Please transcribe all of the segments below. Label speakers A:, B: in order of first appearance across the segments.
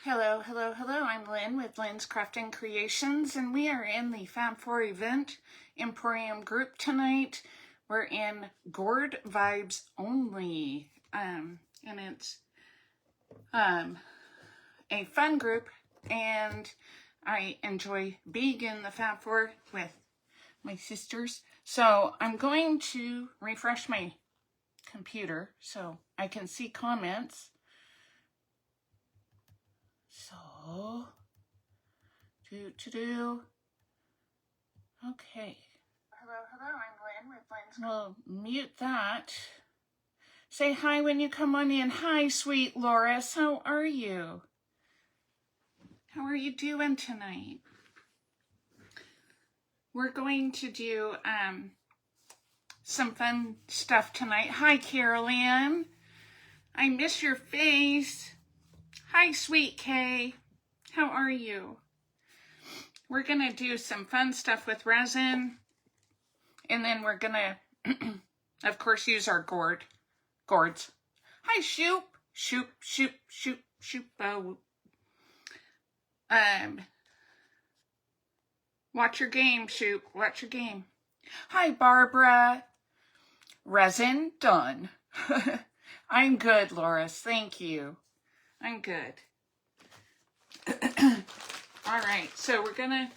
A: Hello, hello, hello. I'm Lynn with Lynn's Crafting Creations, and we are in the Fab 4 event Emporium group tonight. We're in Gourd Vibes Only, and it's a fun group, and I enjoy being in the Fab 4 with my sisters. So I'm going to refresh my computer so I can see comments. So, okay. Hello, I'm Lynn with Lynn's. Well, mute that. Say hi when you come on in. Hi, sweet Loris. How are you? How are you doing tonight? We're going to do some fun stuff tonight. Hi, Carol Ann. I miss your face. Hi, sweet Kay. How are you? We're going to do some fun stuff with resin. And then we're going to, of course, use our gourds. Hi, Shoop. Shoop. Watch your game, Shoop. Watch your game. Hi, Barbara. Resin done. I'm good, Loris. Thank you. I'm good. All right, so we're going to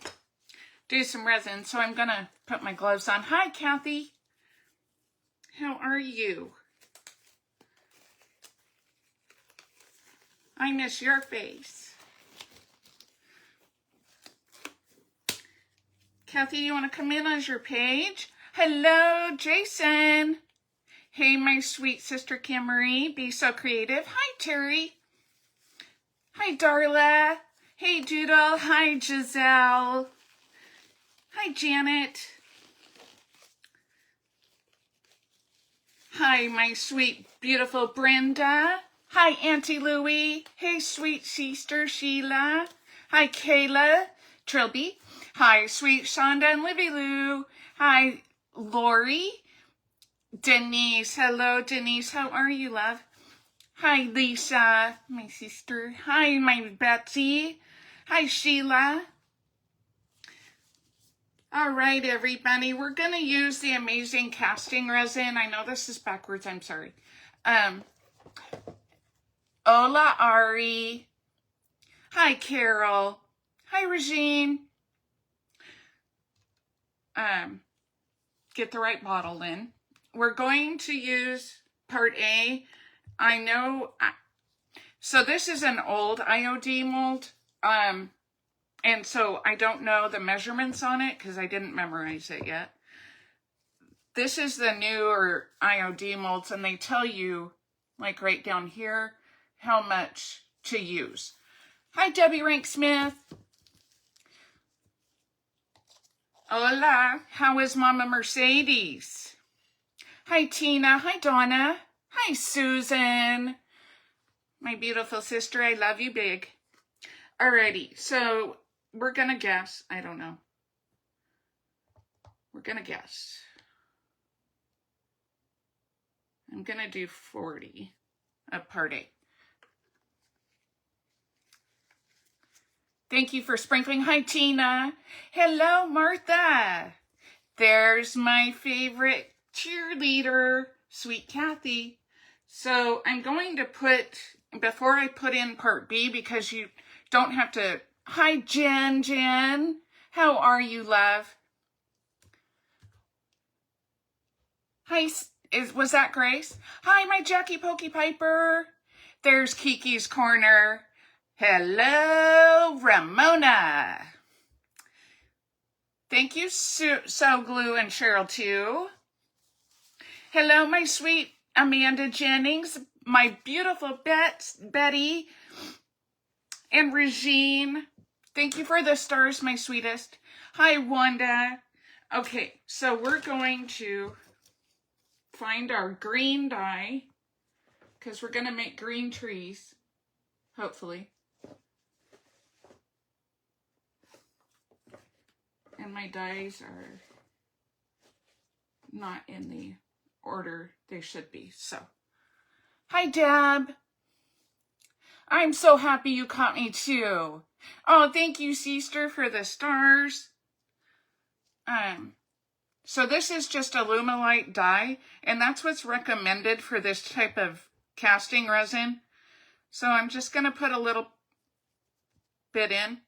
A: do some resin. So I'm going to put my gloves on. Hi, Kathy. How are you? I miss your face. Kathy, you want to come in as your page? Hello, Jason. Hey, my sweet sister, Kim Marie. Be so creative. Hi, Terry. Hi, Darla. Hey, Doodle. Hi, Giselle. Hi, Janet. Hi, my sweet, beautiful Brenda. Hi, Auntie Louie. Hey, sweet sister Sheila. Hi, Kayla Trilby. Hi, sweet Shonda and Livy Lou. Hi, Lori. Denise. Hello, Denise. How are you, love? Hi, Lisa, my sister. Hi, my Betsy. Hi, Sheila. All right, everybody. We're going to use the amazing casting resin. I know this is backwards. I'm sorry. Hola, Ari. Hi, Carol. Hi, Regine. Get the right bottle in. We're going to use part A. I know, so this is an old IOD mold, and so I don't know the measurements on it because I didn't memorize it yet. This is the newer IOD molds, and they tell you, like right down here, how much to use. Hi, Debbie Rank Smith. Hola, how is Mama Mercedes? Hi, Tina. Hi, Donna. Hi, Susan. My beautiful sister, I love you big. Alrighty, so we're gonna guess. I don't know. We're gonna guess. I'm gonna do 40 of part A. Thank you for sprinkling. Hi, Tina. Hello, Martha. There's my favorite cheerleader, Sweet Kathy. So I'm going to put, before I put in part B, because you don't have to, hi, Jen. How are you, love? Hi, was that Grace? Hi, my Jackie Pokey Piper. There's Kiki's Corner. Hello, Ramona. Thank you, So Glue and Cheryl, too. Hello, my sweet Amanda Jennings, my beautiful Betty, and Regine. Thank you for the stars, my sweetest. Hi, Wanda. Okay, so we're going to find our green dye because we're going to make green trees, hopefully. And my dyes are not in the order they should be. So, hi, Deb. I'm so happy you caught me too. Oh, thank you, Sister, for the stars. So this is just Alumilite dye, and that's what's recommended for this type of casting resin. So I'm just going to put a little bit in.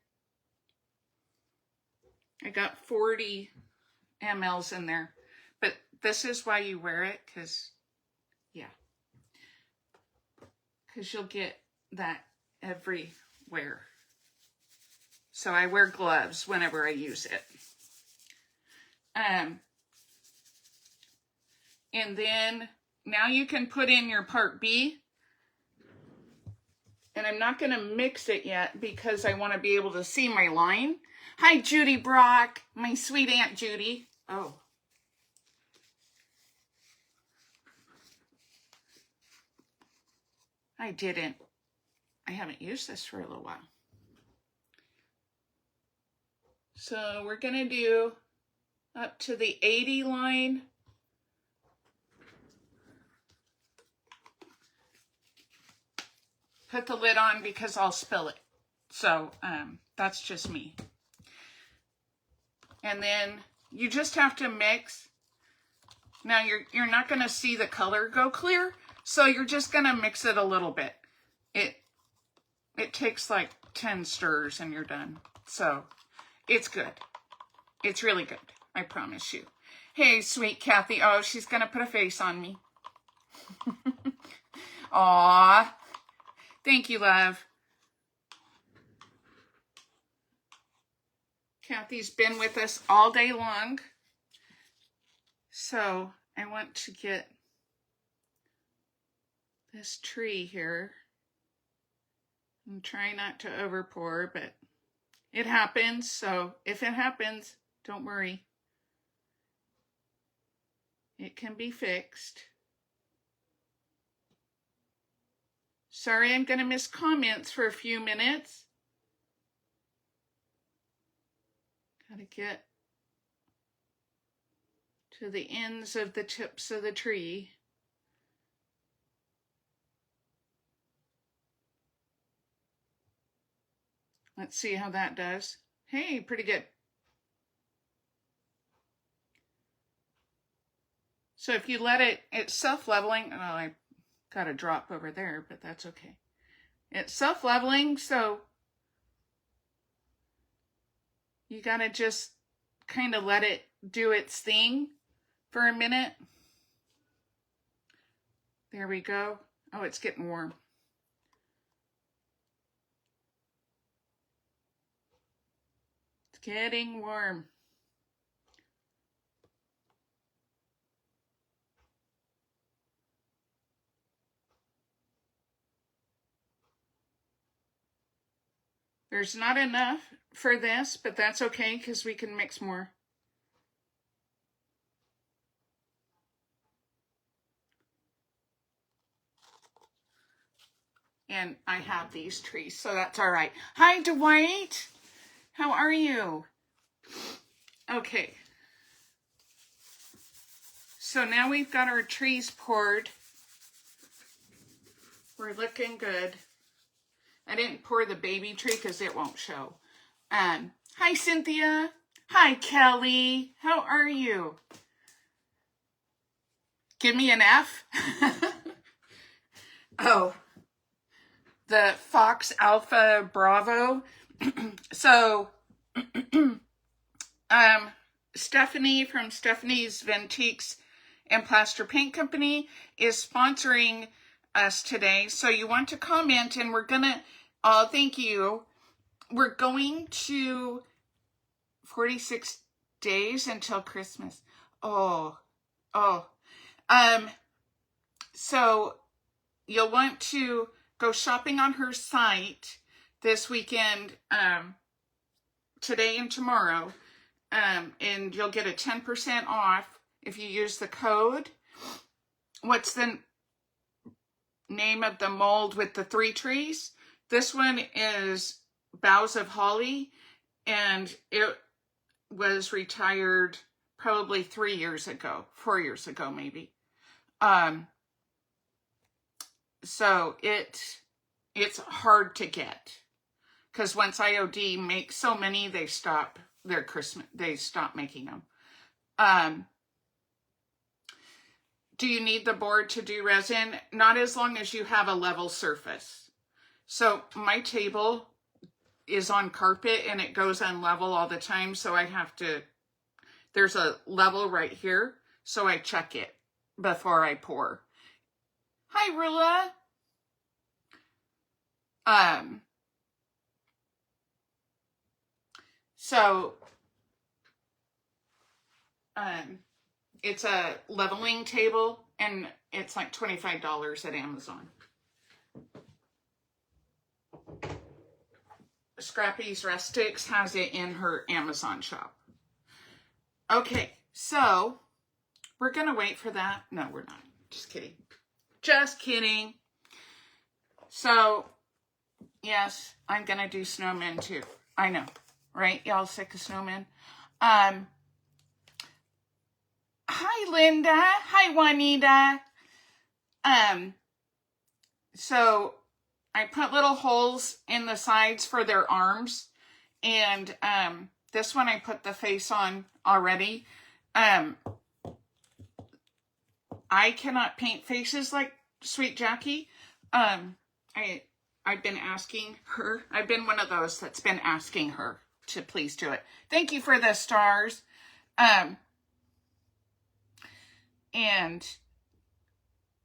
A: I got 40 mLs in there, but this is why you wear it, because you'll get that everywhere. So I wear gloves whenever I use it. And then now you can put in your part B. And I'm not going to mix it yet because I want to be able to see my line. Hi, Judy Brock, my sweet Aunt Judy. Oh. I haven't used this for a little while. So we're going to do up to the 80 line. Put the lid on because I'll spill it. So that's just me. And then you just have to mix. Now you're not going to see the color go clear, so you're just going to mix it a little bit. It takes like 10 stirs and you're done. So it's good. It's really good. I promise you. Hey, sweet Kathy. Oh, she's going to put a face on me. Aw. Thank you, love. Kathy's been with us all day long. So I want to get this tree here. I'm trying not to overpour, but it happens. So if it happens, don't worry. It can be fixed. Sorry, I'm going to miss comments for a few minutes. Gotta get to the ends of the tips of the tree. Let's see how that does. Hey, pretty good. So if you let it's self-leveling. Oh, I got a drop over there, but that's okay. It's self-leveling, so you gotta just kind of let it do its thing for a minute. There we go. Oh, it's getting warm. It's getting warm. There's not enough for this, but that's okay because we can mix more. And I have these trees, so that's all right. Hi, Dwight. How are you? Okay. So now we've got our trees poured. We're looking good. I didn't pour the baby tree because it won't show. Hi, Cynthia. Hi, Kelly. How are you? Give me an F. Oh, the Fox Alpha Bravo. So, Stephanie from Stephanie's Ventiques and Plaster Paint Company is sponsoring us today. So you want to comment, and we're gonna, oh, thank you. We're going to 46 days until Christmas. Oh. So you'll want to go shopping on her site this weekend, today and tomorrow, and you'll get a 10% off if you use the code. What's the name of the mold with the 3 trees? This one is Boughs of Holly, and it was retired probably 4 years ago maybe. So it it's hard to get. Because once IOD makes so many, they stop their Christmas, they stop making them. Do you need the board to do resin? Not as long as you have a level surface. So my table is on carpet and it goes on level all the time. So I have to, there's a level right here. So I check it before I pour. Hi, Rula. It's a leveling table and it's like $25 at Amazon. Scrappy's Rustics has it in her Amazon shop. Okay, so we're gonna wait for that. No, we're not. Just kidding. Just kidding. So, yes, I'm gonna do snowmen too. I know, right? Y'all sick of snowmen? Hi, Linda. Hi, Juanita. So I put little holes in the sides for their arms. And this one I put the face on already. I cannot paint faces like Sweet Jackie. I've been asking her. I've been one of those that's been asking her to please do it. Thank you for the stars. And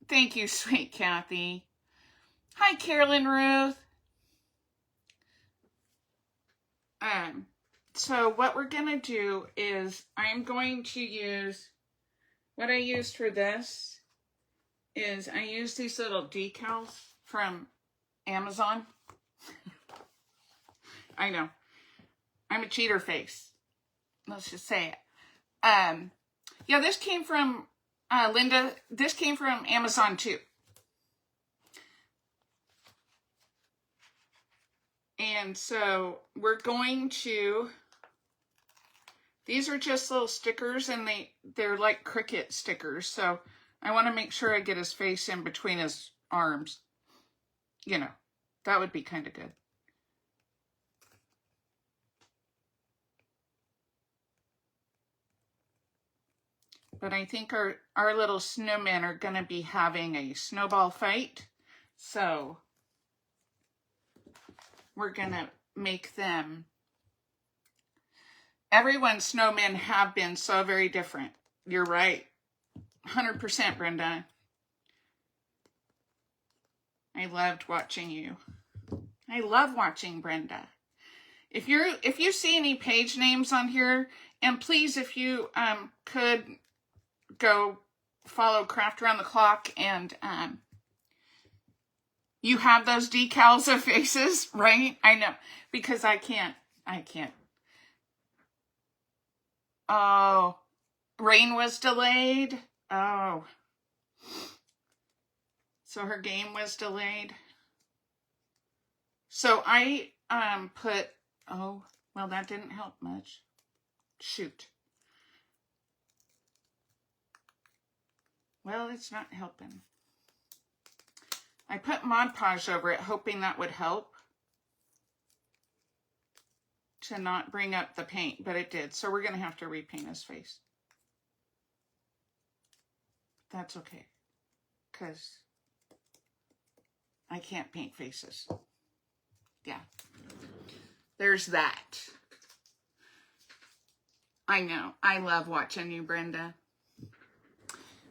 A: thank you, Sweet Kathy. Hi, Carolyn Ruth. So what we're going to do is I'm going to use, what I used for this is I use these little decals from Amazon. I know. I'm a cheater face. Let's just say it. Yeah, this came from Linda. This came from Amazon too. And so we're going to, these are just little stickers and they're like cricket stickers. So I want to make sure I get his face in between his arms. You know, that would be kind of good. But I think our little snowmen are going to be having a snowball fight. So we're going to make them. Everyone's snowmen have been so very different. You're right. 100%, Brenda. I loved watching you. I love watching Brenda. If you see any page names on here, and please, if you could go follow Craft Around the Clock, and you have those decals of faces, right? I know, because I can't. Oh, rain was delayed. Oh, so her game was delayed. So I put, oh, well, that didn't help much. Shoot. Well, it's not helping. I put Mod Podge over it, hoping that would help to not bring up the paint, but it did. So we're going to have to repaint his face. That's okay, because I can't paint faces. Yeah, there's that. I know. I love watching you, Brenda.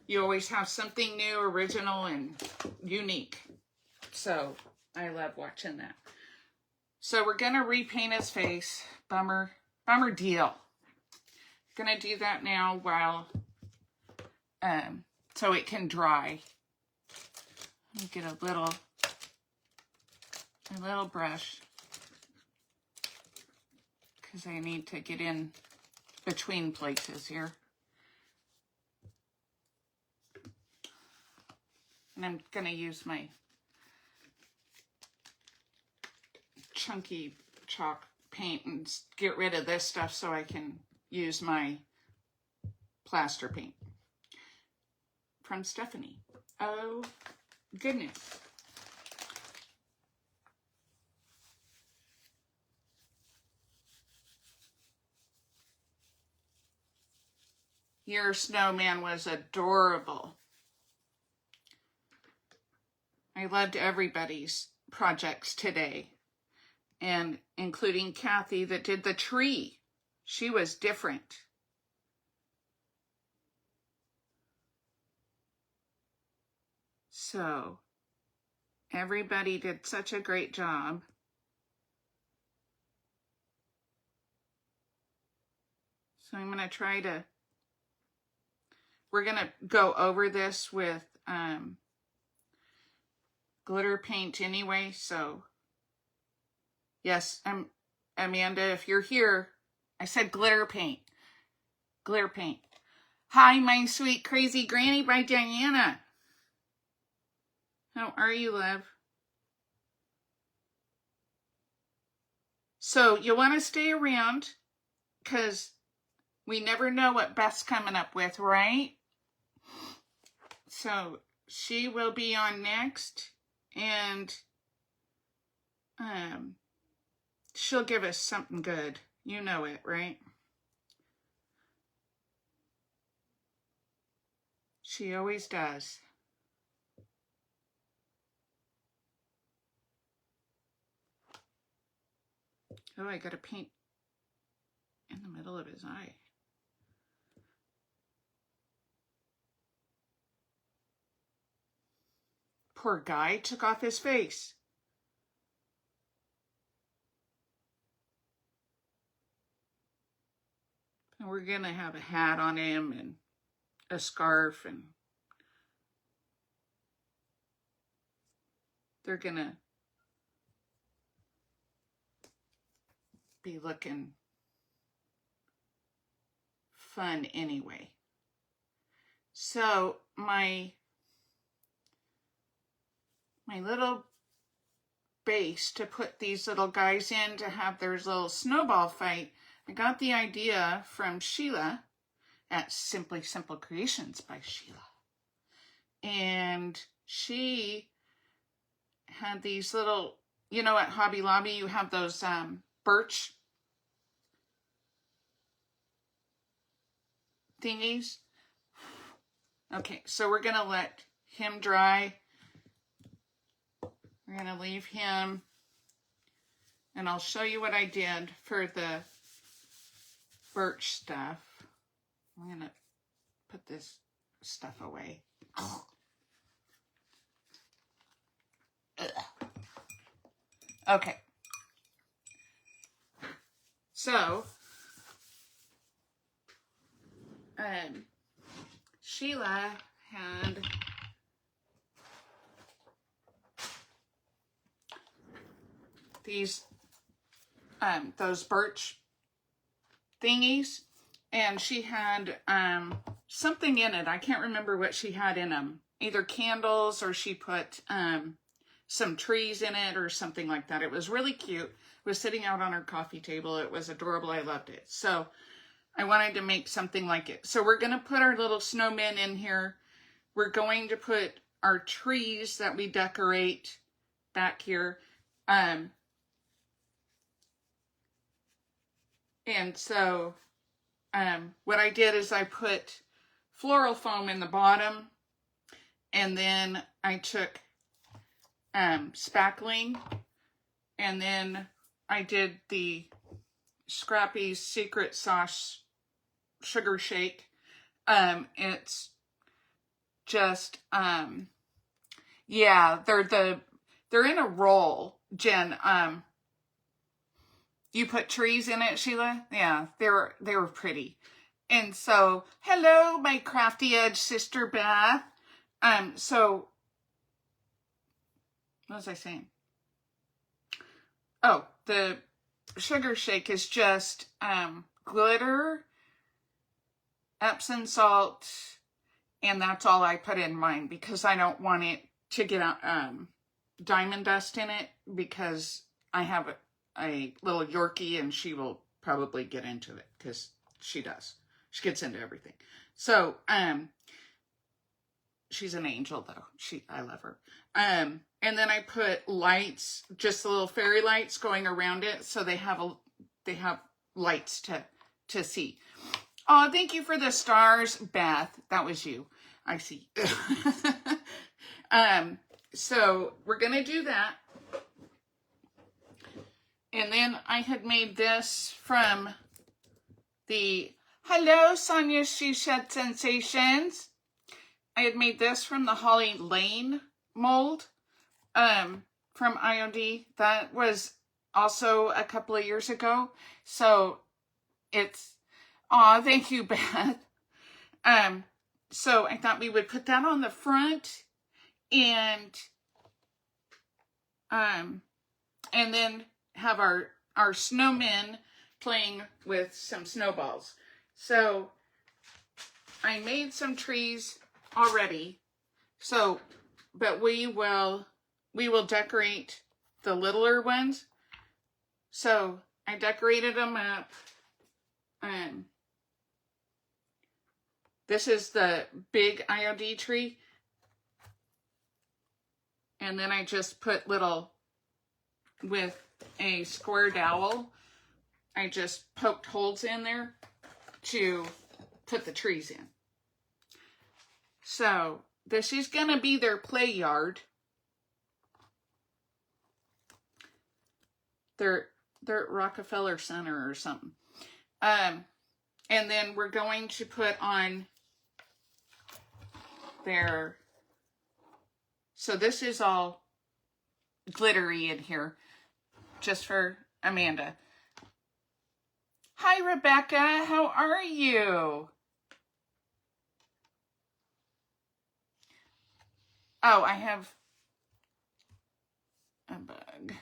A: You always have something new, original, and unique. So I love watching that. So we're going to repaint his face. Bummer deal. Going to do that now while, so it can dry. Let me get a little brush, because I need to get in between places here. And I'm going to use my chunky chalk paint and get rid of this stuff so I can use my plaster paint. From Stephanie. Oh, goodness. Your snowman was adorable. I loved everybody's projects today, and including Kathy that did the tree. She was different. So everybody did such a great job. So I'm going to try to, we're going to go over this with glitter paint anyway. So yes, Amanda, if you're here, I said glitter paint. Glitter paint. Hi, my sweet crazy granny by Diana. How are you, love? So you want to stay around because we never know what Beth's coming up with, right? So she will be on next, and she'll give us something good. You know it, right? She always does. Oh, I got to paint in the middle of his eye. Poor guy took off his face. And we're going to have a hat on him and a scarf, and they're going to be looking fun anyway. So my little base to put these little guys in to have their little snowball fight, I got the idea from Sheila at Simply Simple Creations by Sheila. And she had these little, you know, at Hobby Lobby, you have those birch thingies. Okay, so we're going to let him dry. We're going to leave him, and I'll show you what I did for the birch stuff. I'm going to put this stuff away. Okay. So, Sheila had these, those birch thingies, and she had something in it. I can't remember what she had in them. Either candles, or she put some trees in it or something like that. It was really cute. It was sitting out on her coffee table. It was adorable. I loved it. So I wanted to make something like it. So we're going to put our little snowmen in here. We're going to put our trees that we decorate back here. And so what I did is I put floral foam in the bottom, and then I took spackling, and then I did the Scrappy's Secret Sauce Sugar Shake. It's just, yeah, they're in a roll, Jen. You put trees in it, Sheila? Yeah, they were pretty. And so, hello, my crafty edge sister Beth. So, what was I saying? Oh, the sugar shake is just glitter, Epsom salt, and that's all I put in mine because I don't want it to get diamond dust in it, because I have a little Yorkie and she will probably get into it, because she does. She gets into everything. So, she's an angel though. I love her. And then I put lights, just the little fairy lights going around it, so they have lights to see. Oh, thank you for the stars, Beth. That was you. I see. So we're going to do that. And then I had made this from the, hello, Sonia She Shed Sensations. I had made this from the Holly Lane mold from IOD. That was also a couple of years ago. So it's, aw, thank you, Beth. So I thought we would put that on the front and then have our snowmen playing with some snowballs. So I made some trees already. So, but we will decorate the littler ones. So I decorated them up. This is the big IOD tree. And then I just put little, with a square dowel, I just poked holes in there to put the trees in. So this is going to be their play yard. They're at Rockefeller Center or something. And then we're going to put on their, so this is all glittery in here, just for Amanda. Hi, Rebecca. How are you? Oh, I have a bug.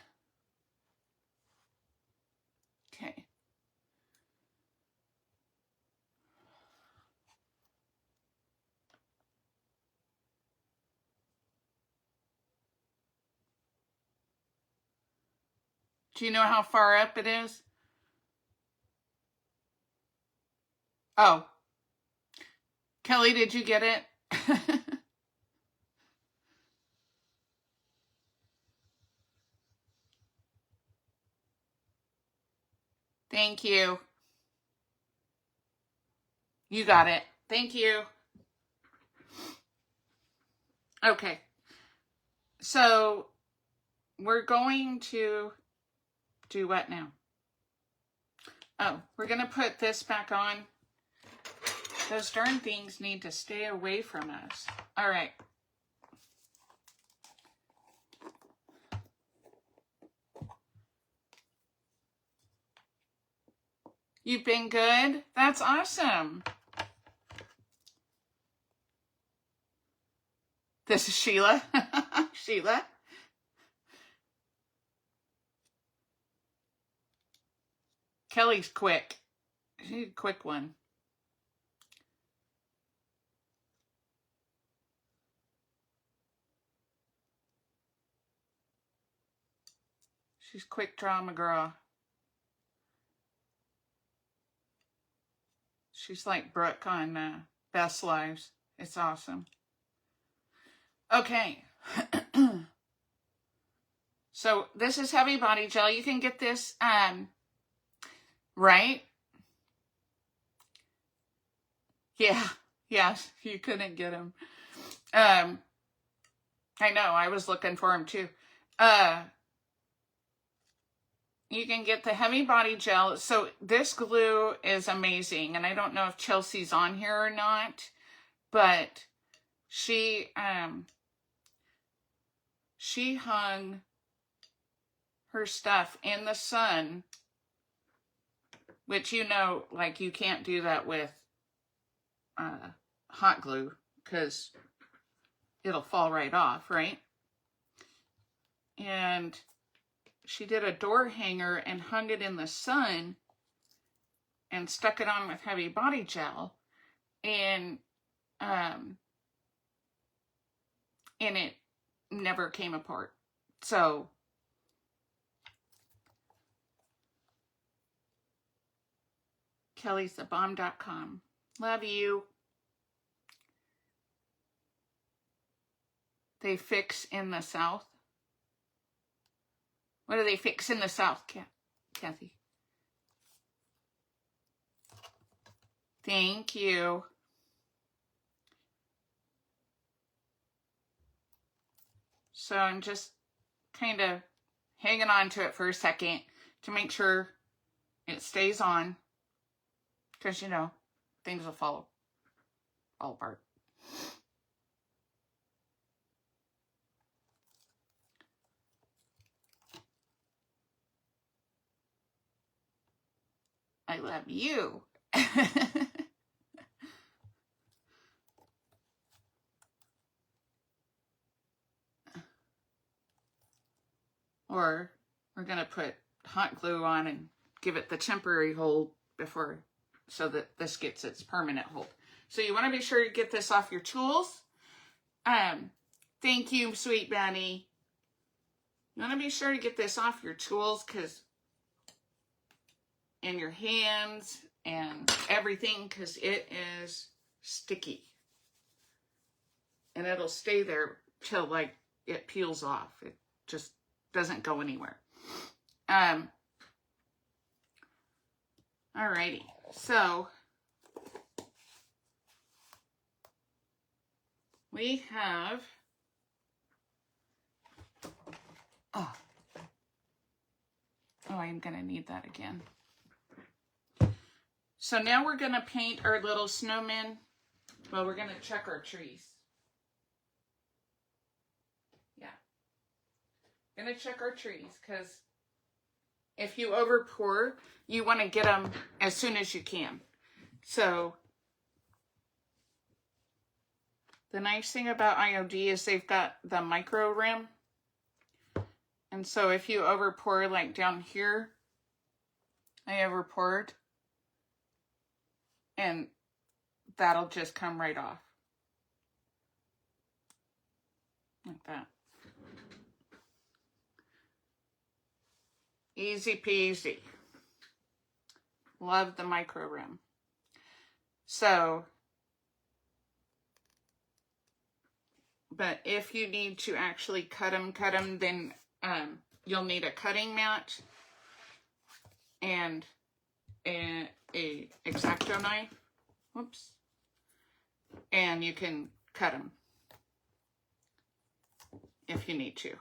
A: Okay. Do you know how far up it is? Oh. Kelly, did you get it? Thank you. You got it. Thank you. Okay. So we're going to do what now? Oh, we're going to put this back on. Those darn things need to stay away from us. All right. You've been good? That's awesome. This is Sheila. Sheila. Kelly's quick. She's a quick one. She's quick draw McGraw. She's like Brooke on Best Lives. It's awesome. Okay. So this is heavy body gel. You can get this, right? Yeah. Yes, you couldn't get them. I know, I was looking for them too. You can get the heavy body gel. So this glue is amazing. And I don't know if Chelsea's on here or not, but she hung her stuff in the sun, which, you know, like you can't do that with hot glue because it'll fall right off, right? And she did a door hanger and hung it in the sun and stuck it on with heavy body gel, and it never came apart. So kellysthebomb.com. Love you. They fix in the South. What do they fix in the South, Kathy? Thank you. So I'm just kind of hanging on to it for a second to make sure it stays on, because, you know, things will fall apart. I love you. Or we're going to put hot glue on and give it the temporary hold before, so that this gets its permanent hold. So you want to be sure you get this off your tools. Thank you, sweet Benny. You want to be sure to get this off your tools, because in your hands and everything, because it is sticky. And it'll stay there till like it peels off. It just doesn't go anywhere. Alrighty, so we have, oh, I'm gonna need that again. So now we're gonna paint our little snowmen. Well, we're gonna check our trees. Yeah, gonna check our trees, because if you over pour, you want to get them as soon as you can. So the nice thing about IOD is they've got the micro rim. And so if you over pour, like down here, I over poured, and that'll just come right off. Like that. Easy peasy. Love the micro rim. So, but if you need to actually cut them, then you'll need a cutting mat and a X-Acto knife. Whoops. And you can cut them if you need to.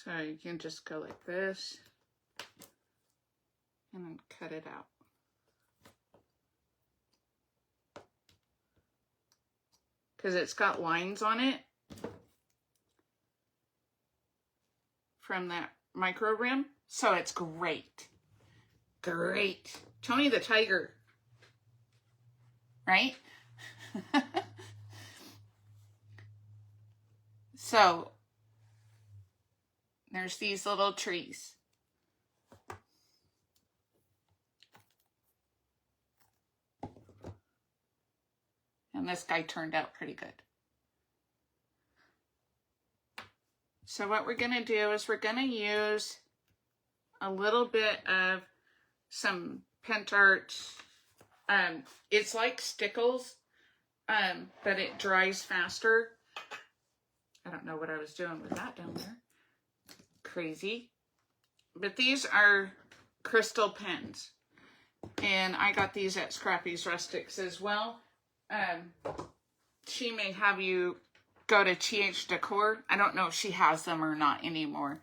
A: So you can just go like this and then cut it out. Because it's got lines on it from that micro rim. So it's great. Great. Tony the Tiger. Right? So there's these little trees. And this guy turned out pretty good. So what we're going to do is we're going to use a little bit of some Pent Art. It's like Stickles, but it dries faster. I don't know what I was doing with that down there. Crazy. But these are crystal pens. And I got these at Scrappy's Rustics as well. She may have you go to TH Decor. I don't know if she has them or not anymore.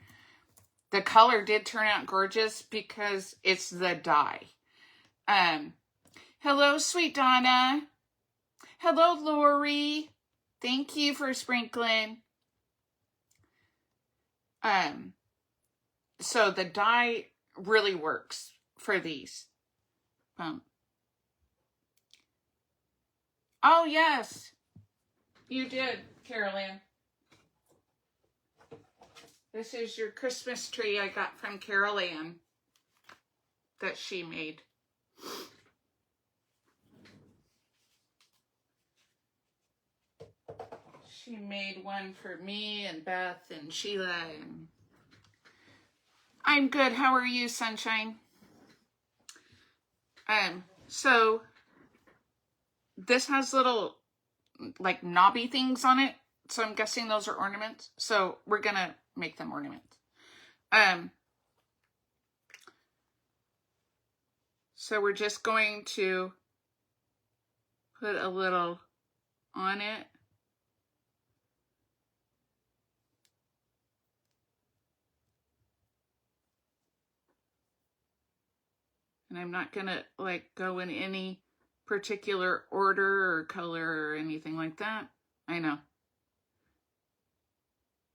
A: The color did turn out gorgeous because it's the dye. Hello, sweet Donna. Hello, Lori. Thank you for sprinkling. So the dye really works for these. Oh, yes. You did, Carol Ann. This is your Christmas tree I got from Carol Ann that she made. She made one for me and Beth and Sheila. And I'm good. How are you, Sunshine? So this has little like knobby things on it. So I'm guessing those are ornaments. So we're gonna make them ornaments. So we're just going to put a little on it. And I'm not gonna like go in any particular order or color or anything like that. I know.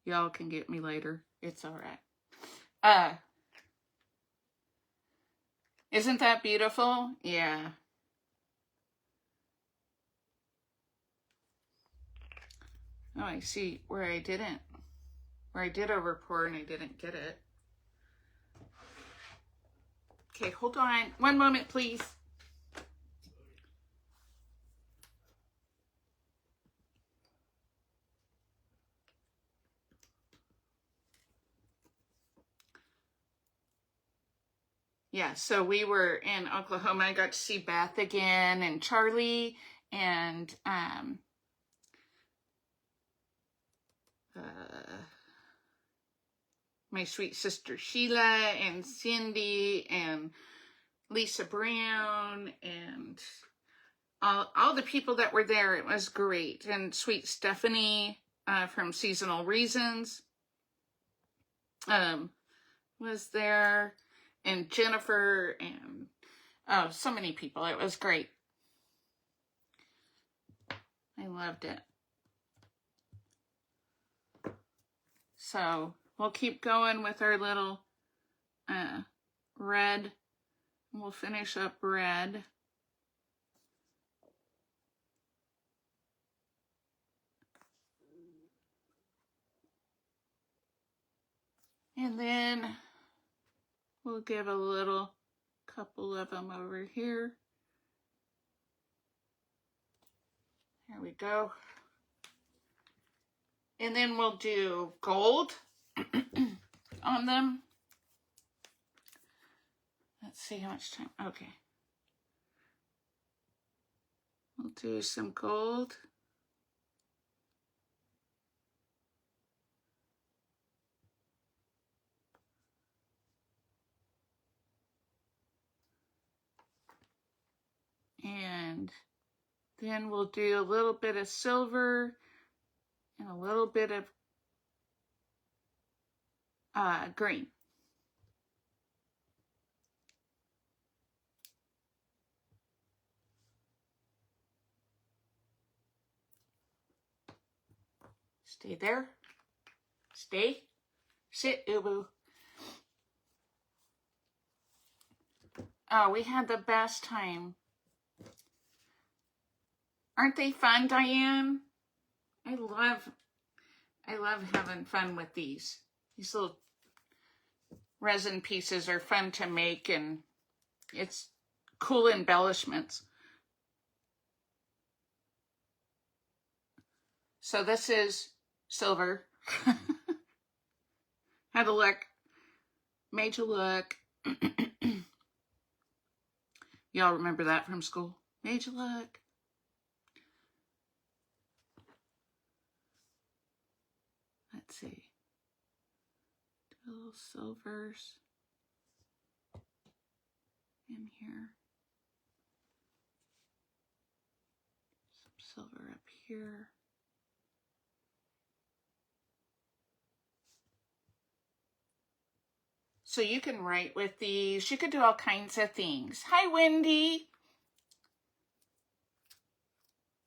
A: Y'all can get me later. It's all right. Isn't that beautiful? Yeah. Oh, I see where I did over pour and I didn't get it. Okay, hold on. One moment, please. Yeah, so we were in Oklahoma. I got to see Beth again and Charlie and my sweet sister Sheila and Cindy and Lisa Brown and all the people that were there. It was great. And sweet Stephanie from Seasonal Reasons was there, and Jennifer, and so many people. It was great. I loved it. So we'll keep going with our little red. We'll finish up red. And then we'll give a little couple of them over here. There we go. And then we'll do gold on them. Let's see how much time. Okay. We'll do some gold. And then we'll do a little bit of silver and a little bit of green. Stay there. Stay. Sit, Ubu. Oh, we had the best time. Aren't they fun, Diane? I love having fun with these. These little resin pieces are fun to make, and it's cool embellishments. So this is silver. Had a look. Made you look. Y'all remember that from school? Made you look. Let's see. Little silvers in here. Some silver up here. So you can write with these. You could do all kinds of things. Hi, Wendy.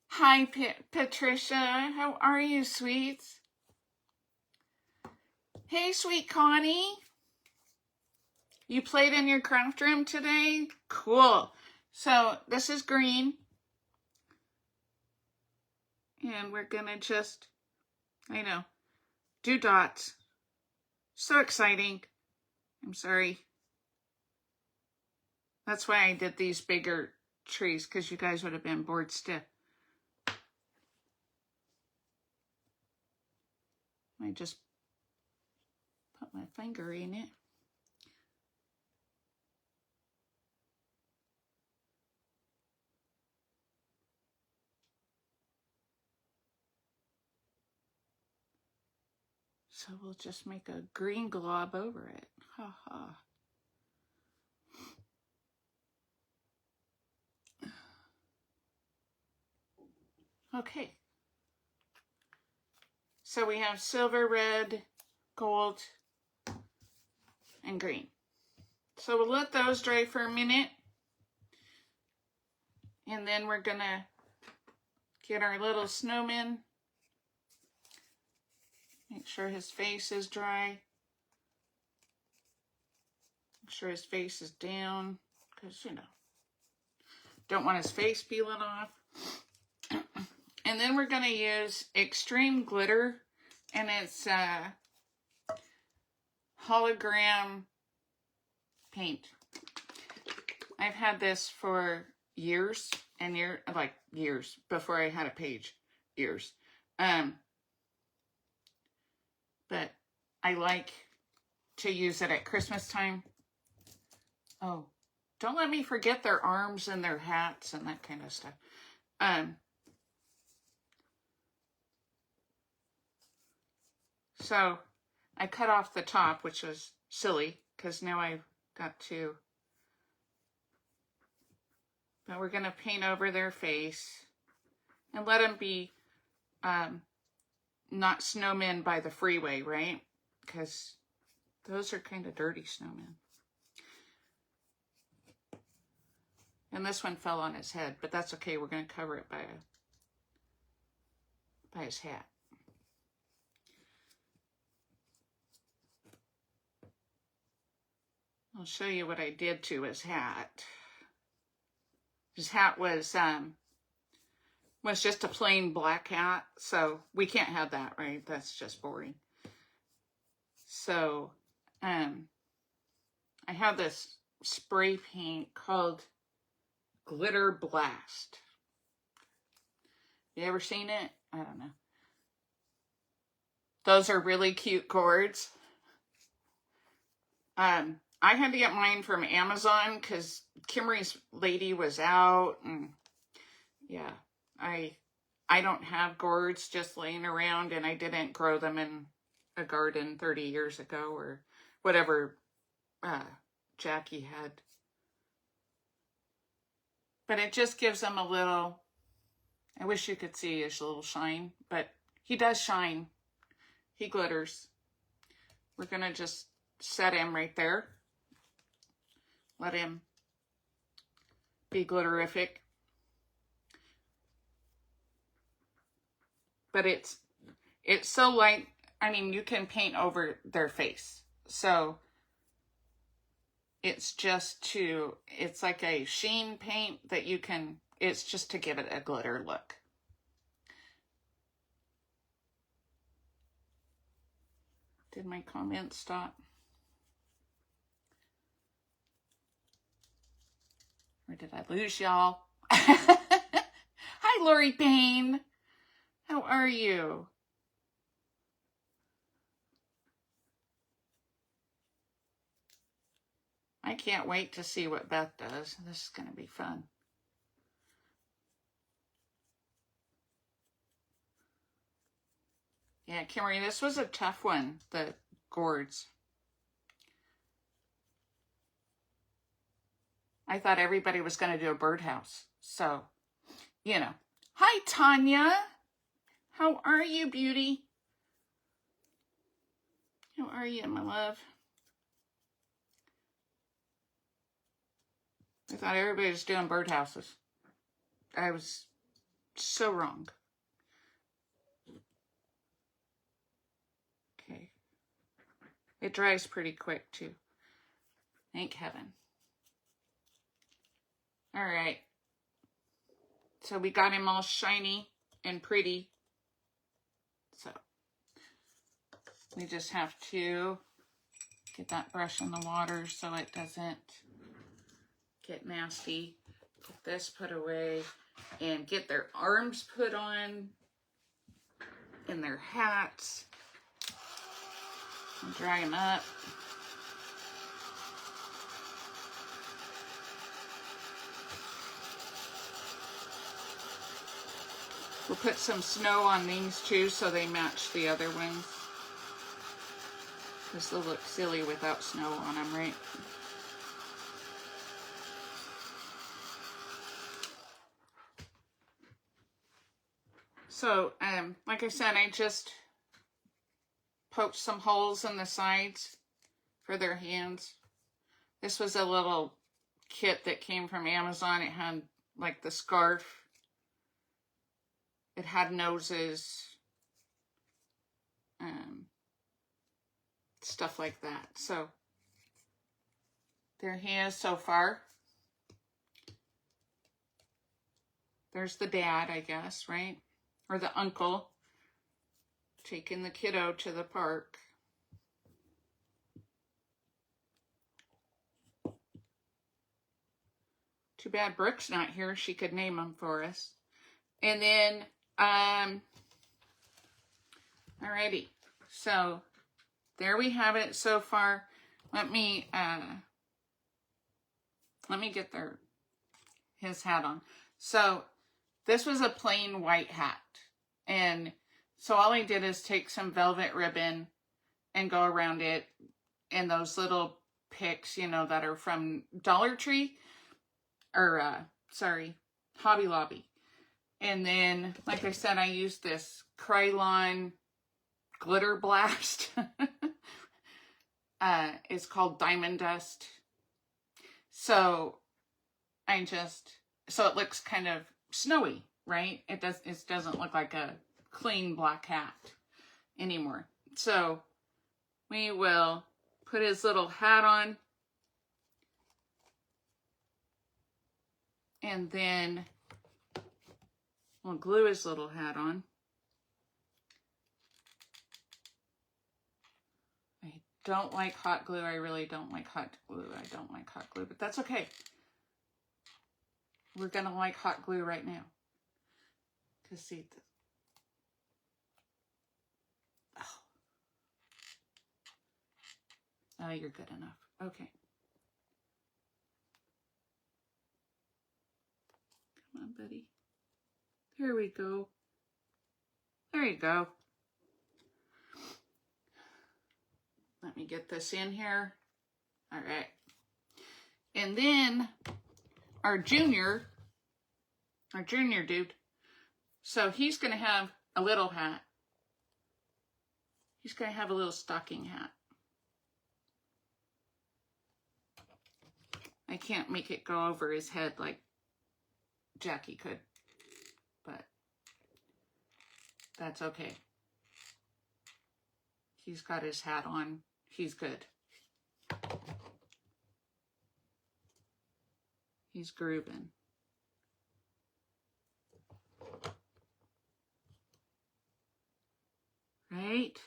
A: Hi, Patricia. How are you, sweets? Hey, sweet Connie. You played in your craft room today? Cool. So this is green. And we're going to just, do dots. So exciting. I'm sorry. That's why I did these bigger trees, because you guys would have been bored stiff. I just put my finger in it. So we'll just make a green glob over it. Ha ha. Okay. So we have silver, red, gold, and green. So we'll let those dry for a minute. And then we're gonna get our little snowman. Make sure his face is dry. Make sure his face is down, because, you know, don't want his face peeling off. And then we're going to use extreme glitter, and it's hologram paint. I've had this for years and years before I had a page. Years. But I like to use it at Christmas time. Oh, don't let me forget their arms and their hats and that kind of stuff. So I cut off the top, which was silly because now I've got to. But we're going to paint over their face and let them be not snowmen by the freeway, right? Because those are kind of dirty snowmen. And this one fell on his head, but that's okay. We're going to cover it by his hat. I'll show you what I did to his hat. His hat was just a plain black hat, so we can't have that, right? That's just boring. So, I have this spray paint called Glitter Blast. You ever seen it? I don't know. Those are really cute gourds. I had to get mine from Amazon because Kimmery's lady was out, and yeah, I don't have gourds just laying around, and I didn't grow them in a garden 30 years ago or whatever Jackie had. But it just gives them a little, I wish you could see his little shine, but he does shine. He glitters. We're going to just set him right there. Let him be glitterific. But it's so light. I mean, you can paint over their face. So it's it's like a sheen paint that you can, it's just to give it a glitter look. Did my comment stop? Or did I lose y'all? Hi, Lori Payne. How are you? I can't wait to see what Beth does. This is going to be fun. Yeah, Kimmery, this was a tough one, the gourds. I thought everybody was going to do a birdhouse. So, you know. Hi, Tanya. How are you, beauty? How are you, my love? I thought everybody was doing birdhouses. I was so wrong. Okay. It dries pretty quick, too. Thank heaven. All right. So we got him all shiny and pretty. So we just have to get that brush in the water so it doesn't get nasty. Get this put away and get their arms put on and their hats and dry them up. We'll put some snow on these too so they match the other ones. This will look silly without snow on them, right? So, like I said, I just poked some holes in the sides for their hands. This was a little kit that came from Amazon. It had like the scarf. It had noses. Stuff like that. So, there he is so far. There's the dad, I guess, right? Or the uncle taking the kiddo to the park. Too bad Brooke's not here. She could name them for us. And then, alrighty. So, there we have it so far. Let me get his hat on. So, this was a plain white hat. And so all I did is take some velvet ribbon and go around it in those little picks, you know, that are from Dollar Tree. Or, sorry, Hobby Lobby. And then, like I said, I used this Krylon Glitter Blast. It's called Diamond Dust. So, so it looks kind of snowy, right? It doesn't look like a clean black hat anymore. So, we will put his little hat on. And then we'll glue his little hat on. I don't like hot glue. I really don't like hot glue. I don't like hot glue, but that's okay. We're going to like hot glue right now. Because see, oh, you're good enough. Okay. Come on, buddy. There we go. There you go. Let me get this in here. All right. And then our junior dude. So he's going to have a little hat. He's going to have a little stocking hat. I can't make it go over his head like Jackie could, but that's okay. He's got his hat on. He's good. He's grooving. Right?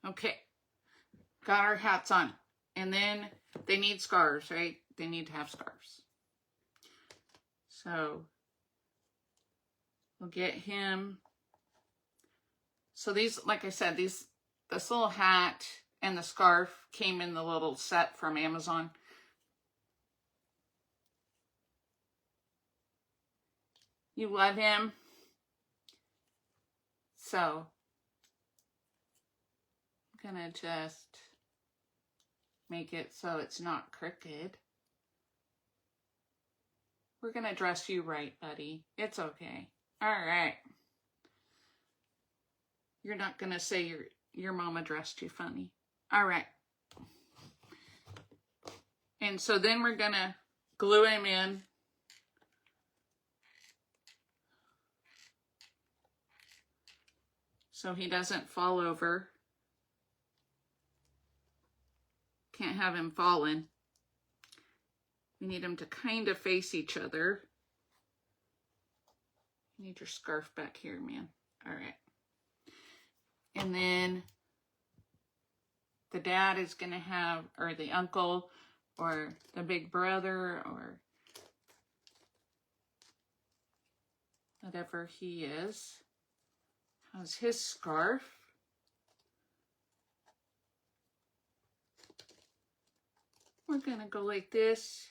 A: Okay. Got our hats on. And then they need scarves, right? They need to have scarves. So we'll get him. So these, like I said, this little hat and the scarf came in the little set from Amazon. You love him. So I'm gonna just make it so it's not crooked. We're gonna dress you right, buddy. It's okay. All right. You're not gonna say your mama dressed you funny. All right. And so then we're gonna glue him in. So he doesn't fall over. Can't have him falling. We need them to kind of face each other. You need your scarf back here, man. All right. And then the dad is going to have, or the uncle, or the big brother, or whatever he is, has his scarf. We're going to go like this.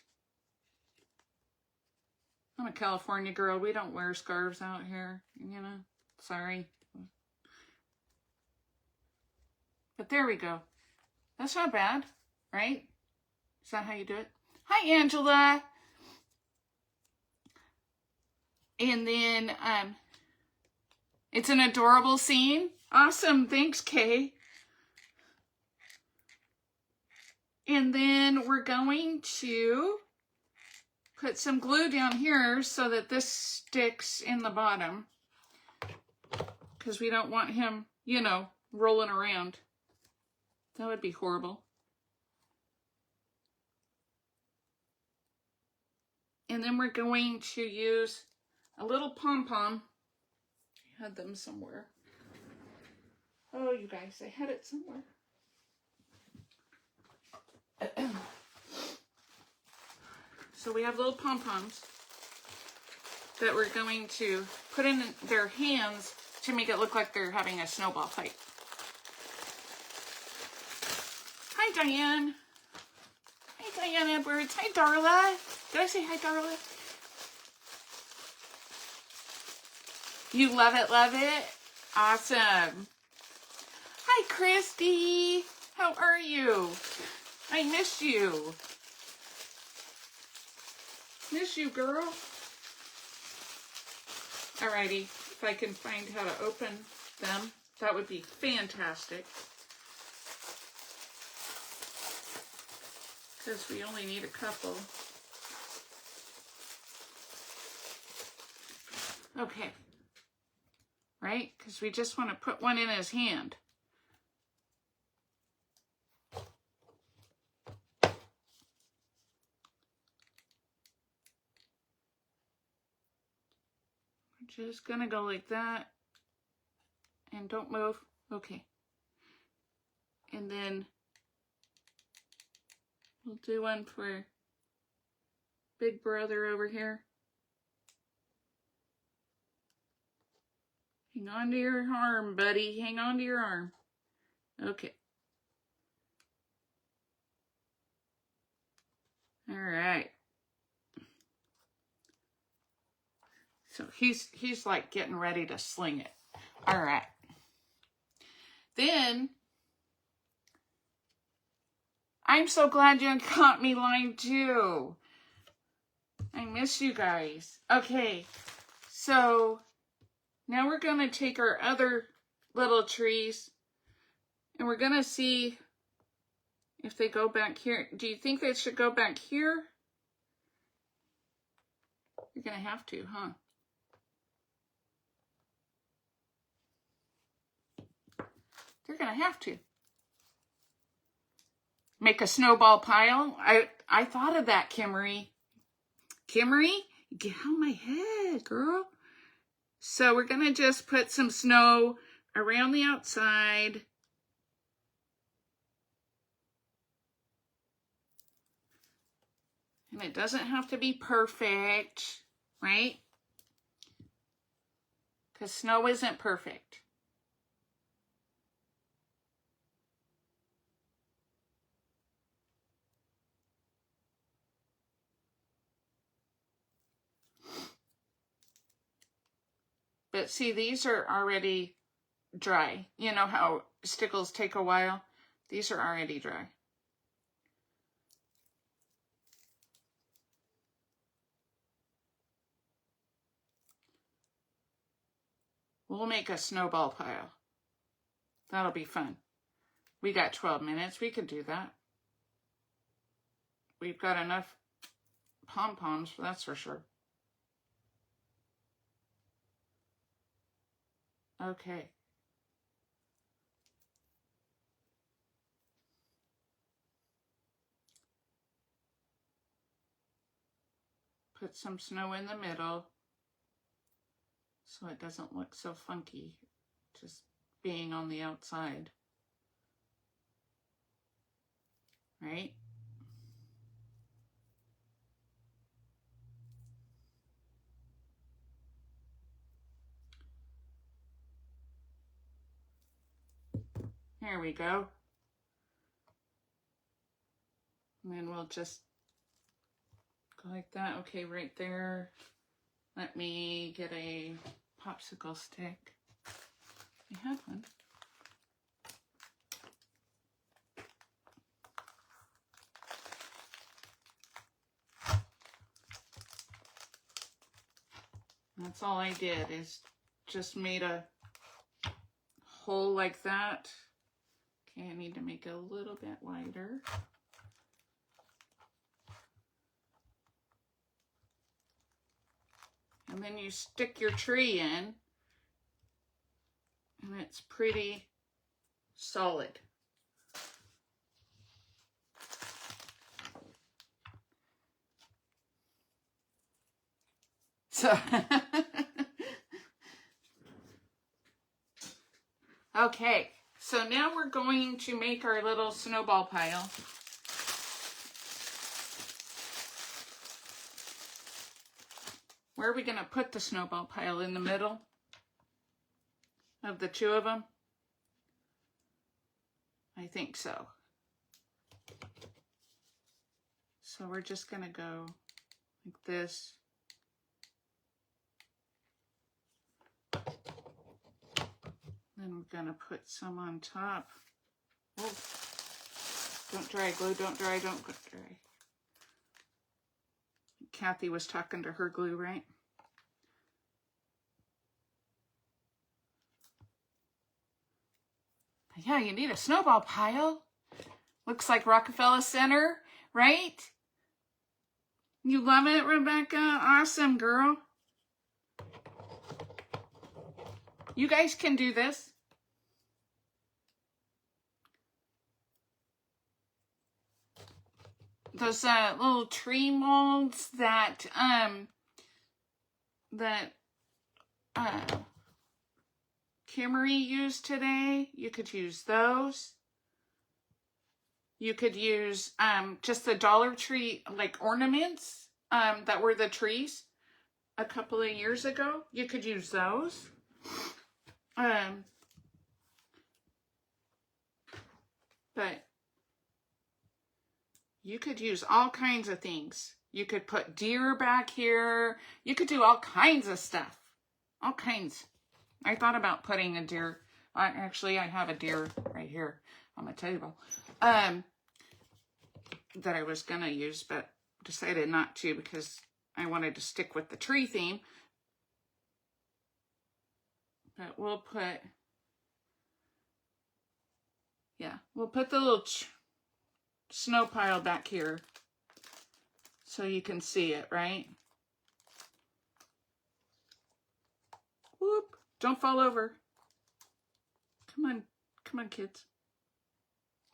A: I'm a California girl. We don't wear scarves out here, you know. Sorry. But there we go. That's not bad, right? Is that how you do it? Hi, Angela. And then it's an adorable scene. Awesome. Thanks, Kay. And then we're going to put some glue down here so that this sticks in the bottom, because we don't want him, you know, rolling around. That would be horrible. And then we're going to use a little pom-pom. I had them somewhere. Oh, you guys, I had it somewhere. So we have little pom-poms that we're going to put in their hands to make it look like they're having a snowball fight. Hi, Diane. Hi, Diane Edwards. Hi, Darla. Did I say hi, Darla? You love it, love it? Awesome. Hi, Christy. How are you? I miss you. Miss you, girl. Alrighty, if I can find how to open them, that would be fantastic. Because we only need a couple. Okay. Right? Because we just want to put one in his hand. We're just going to go like that. And don't move. Okay. And then we'll do one for Big Brother over here. Hang on to your arm, buddy. Hang on to your arm. Okay. All right. So he's like getting ready to sling it. All right. Then, I'm so glad you got me line 2. I miss you guys. Okay, so now we're going to take our other little trees and we're going to see if they go back here. Do you think they should go back here? You're going to have to, huh? They're going to have to. Make a snowball pile. I thought of that, Kimmery. Kimmery, get out of my head, girl. So we're going to just put some snow around the outside. And it doesn't have to be perfect, right? Because snow isn't perfect. But see, these are already dry. You know how stickles take a while? These are already dry. We'll make a snowball pile. That'll be fun. We got 12 minutes. We could do that. We've got enough pom-poms, that's for sure. Okay. Put some snow in the middle so it doesn't look so funky, just being on the outside. Right? There we go. And then we'll just go like that. Okay, right there. Let me get a popsicle stick. I have one. That's all I did, is just made a hole like that. Okay, I need to make it a little bit wider. And then you stick your tree in, and it's pretty solid. So, okay, so now we're going to make our little snowball pile. Where are we going to put the snowball pile? In the middle of the two of them? I think so. So we're just going to go like this. Then we're going to put some on top. Oh, don't dry, glue, don't dry, don't dry. Kathy was talking to her glue, right? But yeah, you need a snowball pile. Looks like Rockefeller Center, right? You love it, Rebecca? Awesome, girl. You guys can do this. Those little tree molds that Kimmery used today, you could use those. You could use just the Dollar Tree like ornaments that were the trees a couple of years ago. You could use those. But you could use all kinds of things. You could put deer back here. You could do all kinds of stuff. All kinds. I thought about putting a deer. Actually, I have a deer right here on my table that I was going to use, but decided not to because I wanted to stick with the tree theme. But we'll put, yeah, we'll put the little snow pile back here so you can see it, right? Whoop, don't fall over. Come on, kids.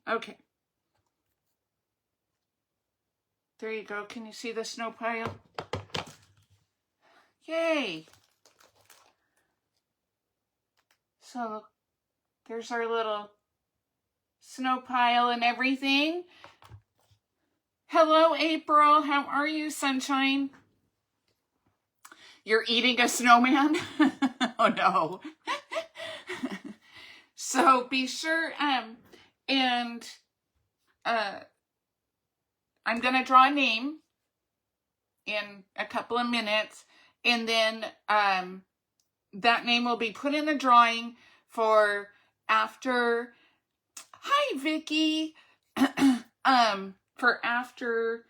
A: Okay. There you go. Can you see the snow pile? Yay! So there's our little snow pile and everything. Hello, April. How are you, sunshine? You're eating a snowman? Oh, no. So be sure, I'm going to draw a name in a couple of minutes, and then that name will be put in the drawing for after, hi, Vicky, for after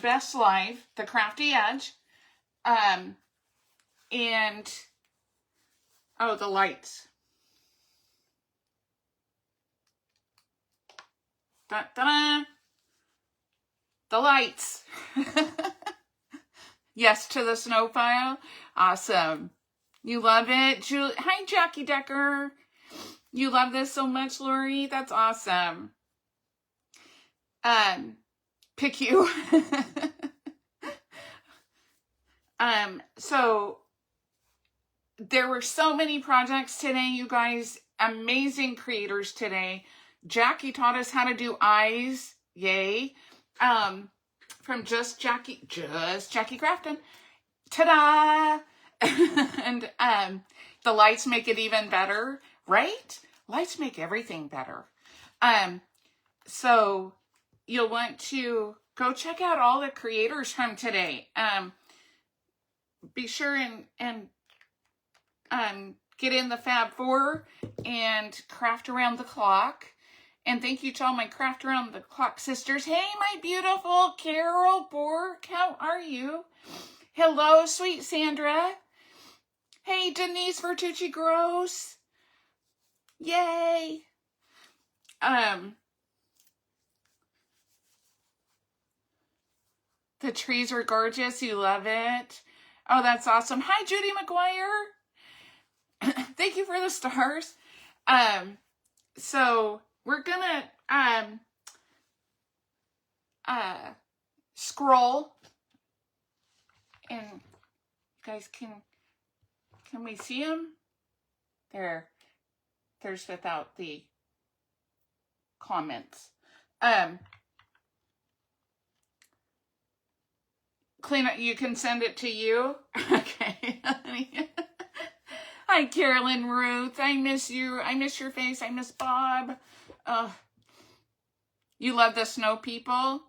A: Best Life, the Crafty Edge, and, oh, the lights. Da-da-da. The lights. Yes to the snow pile. Awesome. You love it. Hi, Jackie Decker. You love this so much, Lori. That's awesome. Pick you. So there were so many projects today, you guys. Amazing creators today. Jackie taught us how to do eyes. Yay. From Just Jackie Crafton. Ta-da! And the lights make it even better, right? Lights make everything better. So you'll want to go check out all the creators from today. Be sure and get in the Fab Four and craft around the clock. And thank you to all my Craft Around the Clock sisters. Hey, my beautiful Carol Bork, how are you? Hello, sweet Sandra. Hey, Denise Vertucci Gross. Yay. The trees are gorgeous. You love it. Oh, that's awesome. Hi, Judy McGuire. Thank you for the stars. So we're gonna scroll, and you guys can we see them? There's without the comments. Clean up. You can send it to you. Okay. Hi, Carolyn Ruth. I miss you. I miss your face. I miss Bob. You love the snow people?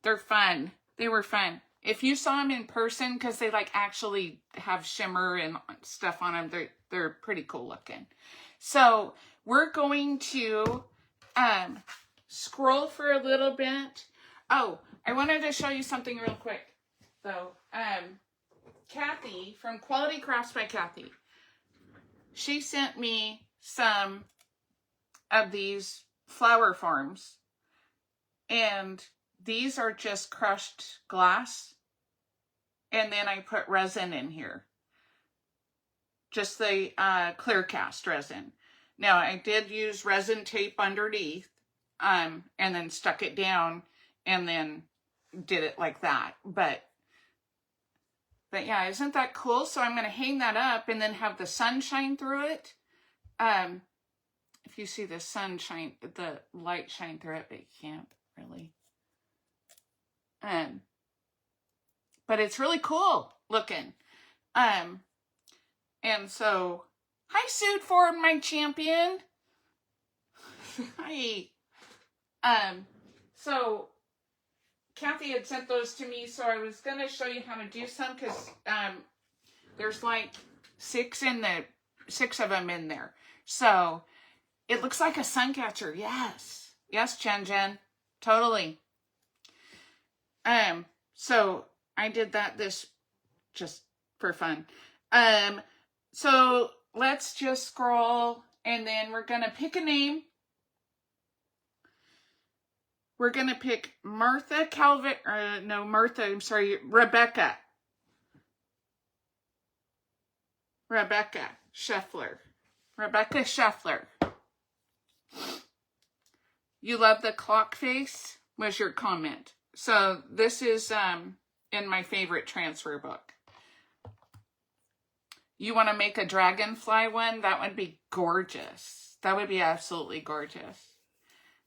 A: They're fun. They were fun. If you saw them in person, because they like actually have shimmer and stuff on them, they're pretty cool looking. So we're going to scroll for a little bit. Oh, I wanted to show you something real quick, though. Kathy from Quality Crafts by Kathy. She sent me some of these flower forms, and these are just crushed glass, and then I put resin in here, just the clear cast resin. Now I did use resin tape underneath, and then stuck it down, and then did it like that. But yeah, isn't that cool? So I'm going to hang that up and then have the sun shine through it. If you see the sunshine, the light shine through it, but you can't really. But it's really cool looking. And so, hi, Sued Ford, my champion. Hi. So Kathy had sent those to me, so I was going to show you how to do some, because there's like six of them in there. So it looks like a sun catcher. Yes. Yes, Jen. Totally. So I did that just for fun. So let's just scroll, and then we're going to pick a name. We're going to pick Rebecca. Rebecca Scheffler. Rebecca Scheffler. You love the clock face was your comment. So this is in my favorite transfer book. You want to make a dragonfly one? That would be gorgeous. That would be absolutely gorgeous.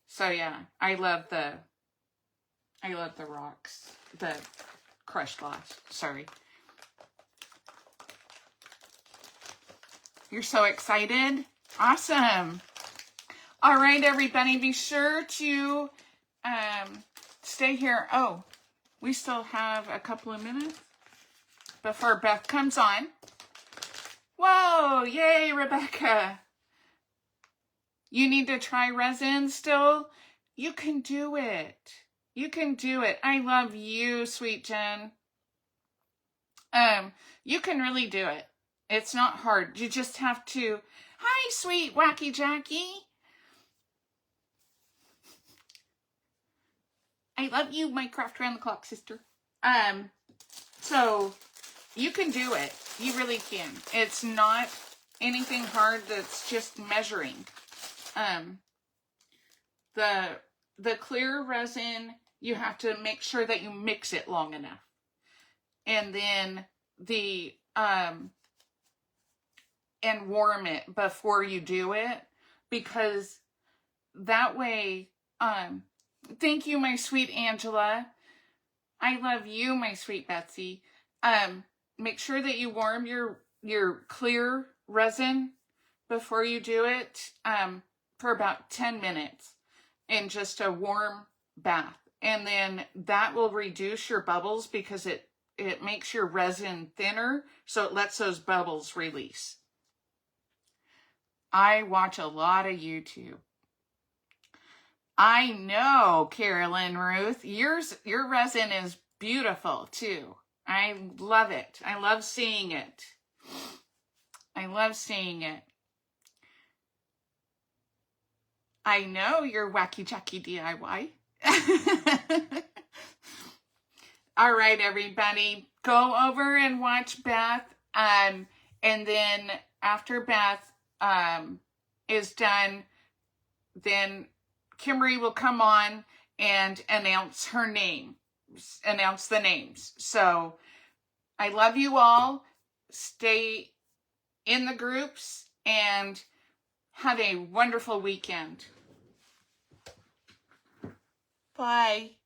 A: So yeah, I love the rocks, the crushed glass. Sorry. You're so excited? Awesome. All right, everybody, be sure to stay here. Oh, we still have a couple of minutes before Beth comes on. Whoa, yay, Rebecca. You need to try resin still? You can do it. You can do it. I love you, sweet Jen. You can really do it. It's not hard. You just have to. Hi, sweet Wacky Jackie. I love you, my craft around the clock sister. So you can do it. You really can. It's not anything hard. That's just measuring. The clear resin, you have to make sure that you mix it long enough. And then and warm it before you do it, because that way, thank you, my sweet Angela. I love you, my sweet Betsy. Make sure that you warm your clear resin before you do it, for about 10 minutes in just a warm bath. And then that will reduce your bubbles, because it makes your resin thinner, so it lets those bubbles release. I watch a lot of YouTube. I know, Carolyn Ruth, your resin is beautiful too. I love it. I love seeing it. I love seeing it. I know you're wacky Jackie DIY. All right, everybody, go over and watch Beth. And then after Beth is done, then Kimberly will come on and announce her name, announce the names. So I love you all. Stay in the groups and have a wonderful weekend. Bye.